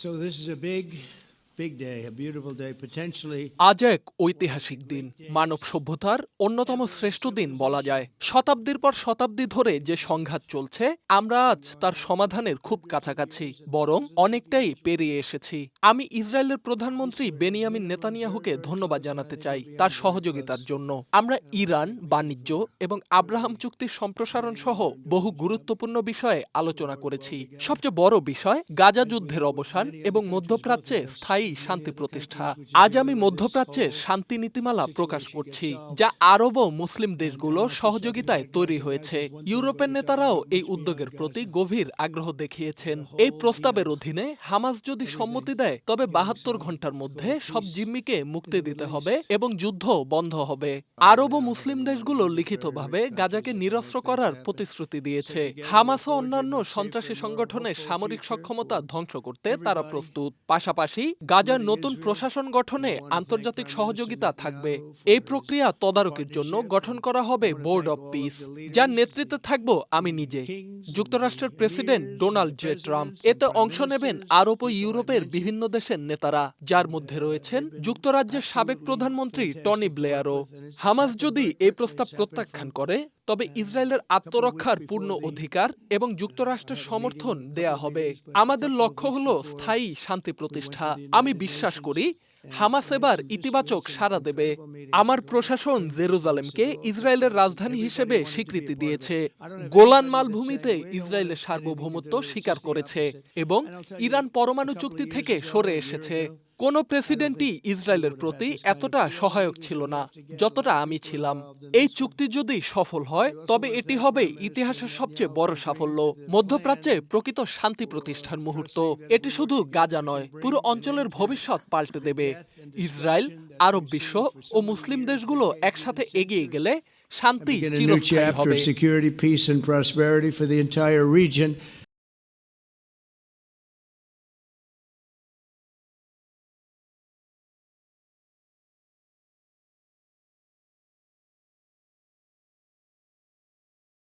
So this is a big day, a beautiful day, potentially. আজ এক ঐতিহাসিক দিন, মানব সভ্যতার অন্যতম শ্রেষ্ঠ দিন বলা যায়। শতাব্দীর পর শতাব্দী ধরে যে সংঘাত চলছে, আমরা আজ তার সমাধানের খুব কাছাকাছি, বরং অনেকটাই পেরিয়ে এসেছি। আমি ইসরায়েলের প্রধানমন্ত্রী বেনিয়ামিন নেতানিয়াহুকে ধন্যবাদ জানাতে চাই তার সহযোগিতার জন্য। আমরা ইরান, বাণিজ্য এবং আব্রাহাম চুক্তির সম্প্রসারণ সহ বহু গুরুত্বপূর্ণ বিষয়ে আলোচনা করেছি। সবচেয়ে বড় বিষয় গাজা যুদ্ধের অবসান এবং মধ্যপ্রাচ্যে স্থায়ী শান্তি প্রতিষ্ঠা। আজ আমি মধ্যপ্রাচ্যের শান্তি নীতিমালা প্রকাশ করছি, যা আরব ও মুসলিম দেশগুলোর সহযোগিতায় তৈরি হয়েছে। ইউরোপের নেতারাও এই উদ্যোগের প্রতি গভীর আগ্রহ দেখিয়েছেন। এই প্রস্তাবের অধীনে হামাস যদি সম্মতি দেয়, তবে 72 ঘন্টার মধ্যে সব জিম্মিকে মুক্তি দিতে হবে এবং যুদ্ধ বন্ধ হবে। আরব ও মুসলিম দেশগুলো লিখিতভাবে গাজাকে নিরস্ত্র করার প্রতিশ্রুতি দিয়েছে। হামাস ও অন্যান্য সন্ত্রাসী সংগঠনের সামরিক সক্ষমতা ধ্বংস করতে তারা প্রস্তুত। পাশাপাশি গাজার নতুন প্রশাসন গঠনে আন্তর্জাতিক সহযোগিতা থাকবে। এই প্রক্রিয়া তদারকির জন্য গঠন করা হবে বোর্ড অব পিস, যার নেতৃত্বে থাকব আমি নিজে। যুক্তরাষ্ট্রের প্রেসিডেন্ট ডোনাল্ড জে ট্রাম্প এতে অংশ নেবেন আরব ও ইউরোপের বিভিন্ন দেশের নেতারা, যার মধ্যে রয়েছেন যুক্তরাজ্যের সাবেক প্রধানমন্ত্রী টনি ব্লেয়ারও। হামাস যদি এই প্রস্তাব প্রত্যাখ্যান করে, তবে ইসরায়েলের আত্মরক্ষার পূর্ণ অধিকার এবং যুক্তরাষ্ট্রের সমর্থন দেয়া হবে। আমাদের লক্ষ্য হলো স্থায়ী শান্তি প্রতিষ্ঠা। আমি বিশ্বাস করি হামাস এবার ইতিবাচক সাড়া দেবে। আমার প্রশাসন জেরুজালেমকে ইসরায়েলের রাজধানী হিসেবে স্বীকৃতি দিয়েছে, গোলান মালভূমিতে ইসরায়েলের সার্বভৌমত্ব স্বীকার করেছে এবং ইরান পরমাণু চুক্তি থেকে সরে এসেছে। কোন প্রেসিডেন্টই ইসরায়েলের প্রতি এতটা সহায়ক ছিল না যতটা আমি ছিলাম। এই চুক্তি যদি সফল হয়, তবে এটি হবে ইতিহাসের সবচেয়ে বড় সাফল্য, মধ্যপ্রাচ্যে প্রকৃত শান্তি প্রতিষ্ঠার মুহূর্ত। এটি শুধু গাজা নয়, পুরো অঞ্চলের ভবিষ্যৎ পাল্টে দেবে। ইসরায়েল, আরব বিশ্ব ও মুসলিম দেশগুলো একসাথে এগিয়ে গেলে শান্তি চিরস্থায়ী হবে।